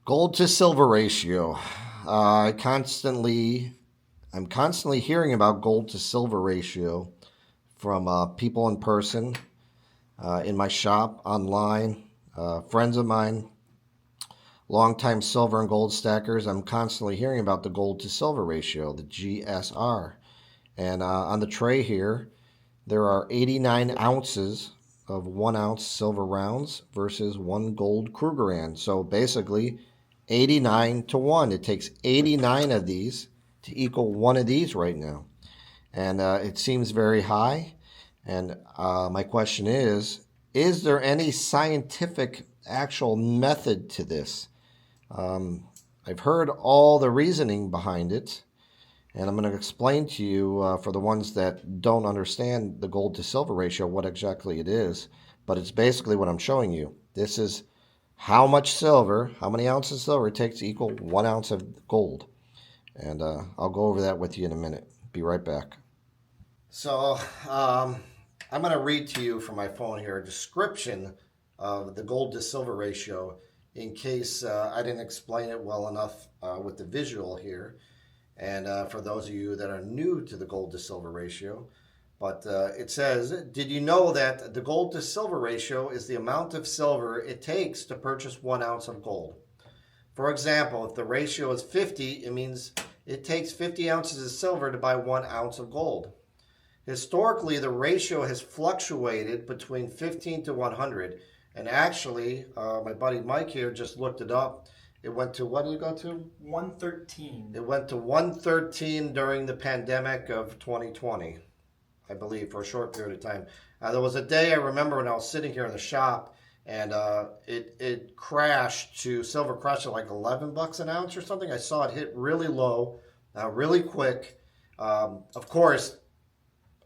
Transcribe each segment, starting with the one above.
Gold to silver ratio. I'm constantly hearing about gold to silver ratio from people in person, in my shop, online, friends of mine, longtime silver and gold stackers. I'm constantly hearing about the gold to silver ratio, the GSR. And on the tray here, there are 89 ounces of 1 ounce silver rounds versus one gold Krugerrand. So basically, 89 to 1. It takes 89 of these to equal one of these right now. And it seems very high. And my question is there any scientific actual method to this? I've heard all the reasoning behind it, and I'm going to explain to you, for the ones that don't understand the gold to silver ratio, what exactly it is. But it's basically what I'm showing you. This is how much silver, how many ounces of silver it takes to equal 1 ounce of gold. And I'll go over that with you in a minute. Be right back. So I'm going to read to you from my phone here a description of the gold to silver ratio in case I didn't explain it well enough with the visual here. And for those of you that are new to the gold to silver ratio, but it says, did you know that the gold to silver ratio is the amount of silver it takes to purchase 1 ounce of gold? For example, if the ratio is 50, it means it takes 50 ounces of silver to buy 1 ounce of gold. Historically, the ratio has fluctuated between 15 to 100. And actually, my buddy Mike here just looked it up. It went to, what did it go to? 113. It went to 113 during the pandemic of 2020, I believe, for a short period of time. There was a day I remember when I was sitting here in the shop, and it crashed to, silver crashed at like $11 an ounce or something. I saw it hit really low, really quick. Of course,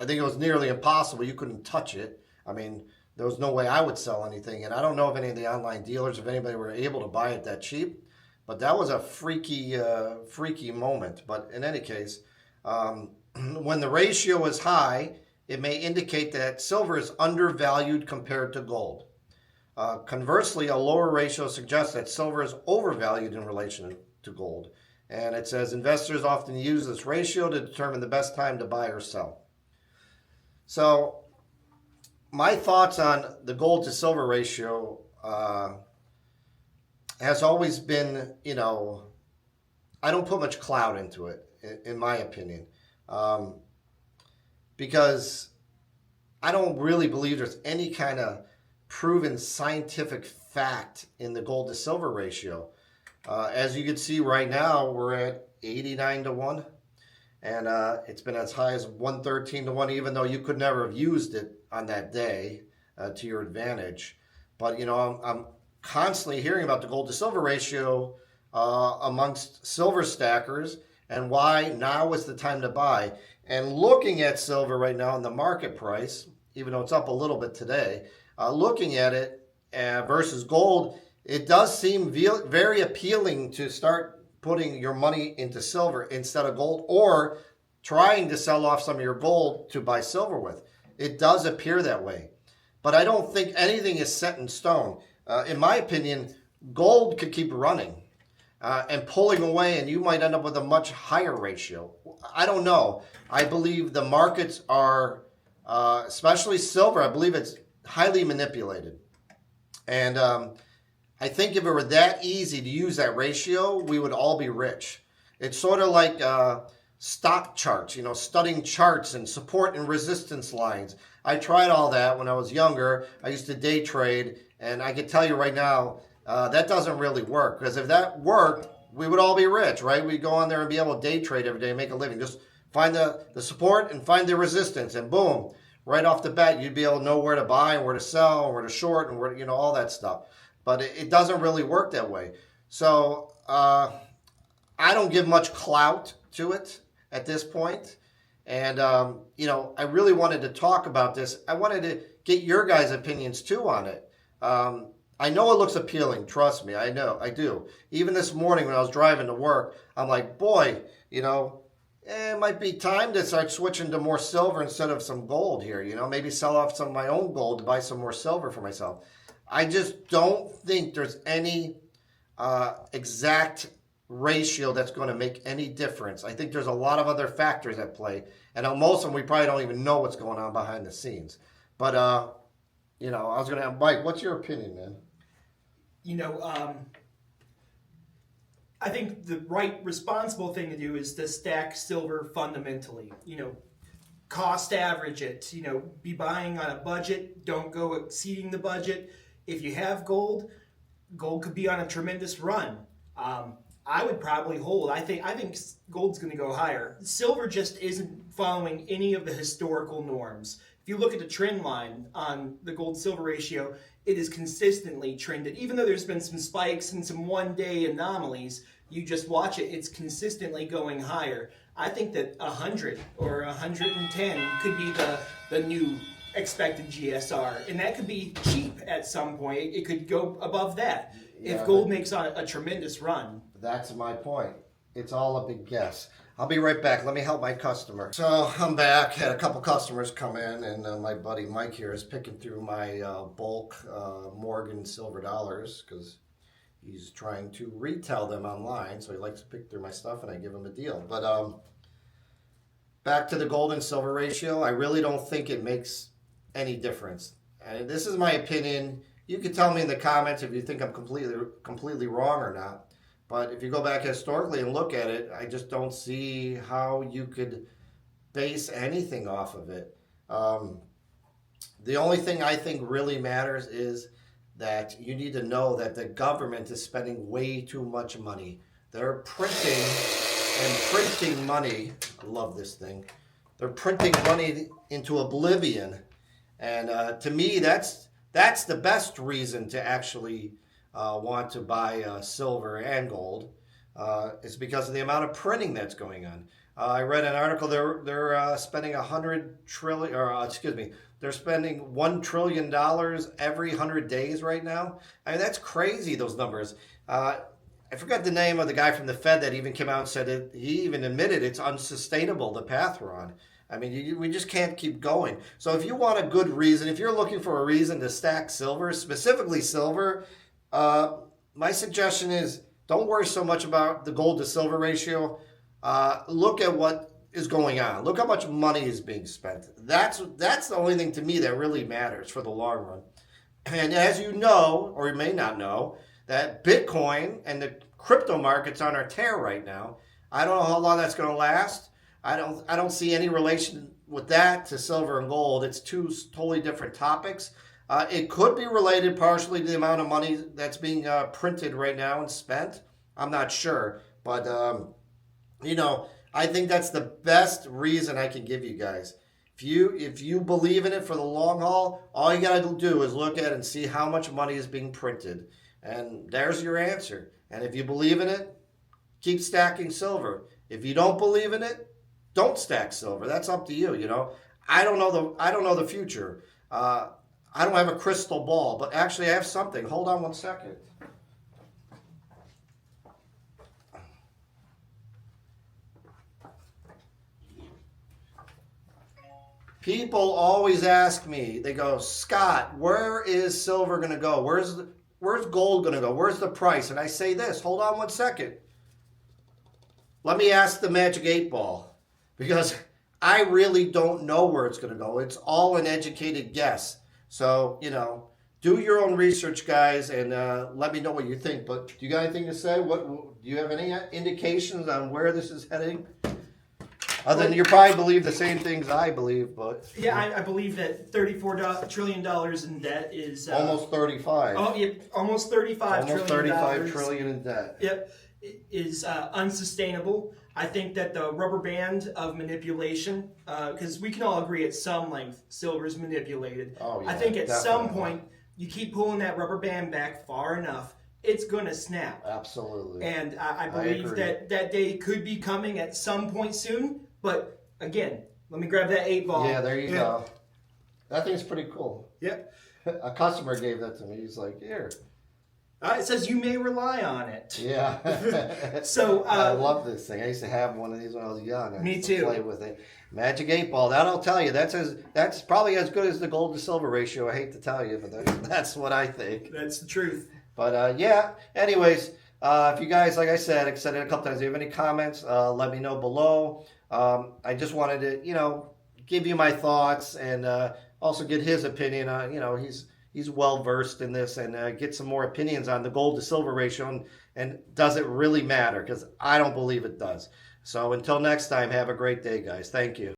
I think it was nearly impossible. You couldn't touch it. I mean, there was no way I would sell anything. And I don't know if any of the online dealers, if anybody were able to buy it that cheap. But that was a freaky moment. But in any case, when the ratio is high, it may indicate that silver is undervalued compared to gold. Conversely, a lower ratio suggests that silver is overvalued in relation to gold. And it says investors often use this ratio to determine the best time to buy or sell. So my thoughts on the gold to silver ratio has always been, I don't put much clout into it, in my opinion, because I don't really believe there's any kind of proven scientific fact in the gold to silver ratio. As you can see right now, we're at 89 to 1. And it's been as high as 113 to 1, even though you could never have used it on that day to your advantage. But, I'm constantly hearing about the gold to silver ratio amongst silver stackers and why now is the time to buy. And looking at silver right now in the market price, even though it's up a little bit today, looking at it versus gold, it does seem very appealing to start putting your money into silver instead of gold, or trying to sell off some of your gold to buy silver with. It does appear that way. But I don't think anything is set in stone. In my opinion, gold could keep running and pulling away, and you might end up with a much higher ratio. I don't know. I believe the markets are, especially silver, I believe it's highly manipulated. And I think if it were that easy to use that ratio, we would all be rich. It's sort of like stock charts, studying charts and support and resistance lines. I tried all that when I was younger. I used to day trade, and I can tell you right now, that doesn't really work. Because if that worked, we would all be rich, right? We'd go on there and be able to day trade every day and make a living. Just find the support and find the resistance, and boom, right off the bat, you'd be able to know where to buy and where to sell and where to short and where, all that stuff. But it doesn't really work that way. So I don't give much clout to it at this point. And, I really wanted to talk about this. I wanted to get your guys' opinions too on it. I know it looks appealing. Trust me. I know. I do. Even this morning when I was driving to work, I'm like, boy, it might be time to start switching to more silver instead of some gold here. Maybe sell off some of my own gold to buy some more silver for myself. I just don't think there's any exact ratio that's going to make any difference. I think there's a lot of other factors at play, and on most of them we probably don't even know what's going on behind the scenes. But you know, I was going to have Mike. What's your opinion, man? You know, I think the right responsible thing to do is to stack silver fundamentally. You know, cost average it. You know, be buying on a budget. Don't go exceeding the budget. If you have gold, gold could be on a tremendous run. I would probably hold. I think gold's going to go higher. Silver just isn't following any of the historical norms. If you look at the trend line on the gold-silver ratio, it is consistently trended. Even though there's been some spikes and some one-day anomalies, you just watch it, it's consistently going higher. I think that 100 or 110 could be the new expected GSR, and that could be cheap at some point. It could go above that if gold makes a tremendous run. That's my point. It's all a big guess. I'll be right back. Let me help my customer. So I'm back. Had a couple customers come in, and my buddy Mike here is picking through my bulk Morgan silver dollars because he's trying to retail them online. So he likes to pick through my stuff, and I give him a deal. But back to the gold and silver ratio, I really don't think it makes any difference. And this is my opinion. You can tell me in the comments if you think I'm completely wrong or not. But if you go back historically and look at it, I just don't see how you could base anything off of it. The only thing I think really matters is that you need to know that the government is spending way too much money. They're printing and printing money. I love this thing. They're printing money into oblivion. And to me, that's the best reason to actually want to buy silver and gold. It's because of the amount of printing that's going on. I read an article. They're spending they're spending $1 trillion every 100 days right now. I mean, that's crazy. Those numbers. I forgot the name of the guy from the Fed that even came out and said it. He even admitted it's unsustainable, the path we're on. I mean, we just can't keep going. So if you want a good reason, if you're looking for a reason to stack silver, specifically silver, my suggestion is don't worry so much about the gold to silver ratio. Look at what is going on. Look how much money is being spent. That's the only thing to me that really matters for the long run. And as you know, or you may not know, that Bitcoin and the crypto market's on our tear right now. I don't know how long that's going to last. I don't see any relation with that to silver and gold. It's two totally different topics. It could be related partially to the amount of money that's being printed right now and spent. I'm not sure. But, you know, I think that's the best reason I can give you guys. If you believe in it for the long haul, all you got to do is look at it and see how much money is being printed. And there's your answer. And if you believe in it, keep stacking silver. If you don't believe in it, don't stack silver. That's up to you, you know. I don't know the future. I don't have a crystal ball, but actually I have something. Hold on one second. People always ask me, they go, Scott, where is silver going to go? Where's gold going to go? Where's the price? And I say this, hold on one second. Let me ask the Magic 8 Ball. Because I really don't know where it's going to go. It's all an educated guess. So, you know, do your own research, guys, and let me know what you think. But do you got anything to say? Do you have any indications on where this is heading? Other than you probably believe the same things I believe, but... Yeah, I believe that $34 trillion in debt is... almost 35. Oh, yeah, almost $35 almost trillion. $35 trillion in debt. Yep, is unsustainable. I think that the rubber band of manipulation, because we can all agree at some length silver is manipulated. Oh, yeah, I think at definitely. some point, you keep pulling that rubber band back far enough, it's going to snap. Absolutely. And I believe that day could be coming at some point soon. But again, let me grab that 8 ball. Yeah, there you go. That thing's pretty cool. Yep. A customer gave that to me. He's like, here. It says you may rely on it. Yeah. So I love this thing. I used to have one of these when I was young. Me too. Play with it. Magic 8 Ball. That'll tell you. That's probably as good as the gold to silver ratio. I hate to tell you, but that's what I think. That's the truth. But yeah. Anyways, If you guys, like I said it a couple times, if you have any comments, let me know below. I just wanted to, give you my thoughts and also get his opinion. He's well versed in this, and get some more opinions on the gold to silver ratio, and does it really matter? Because I don't believe it does. So until next time, have a great day, guys. Thank you.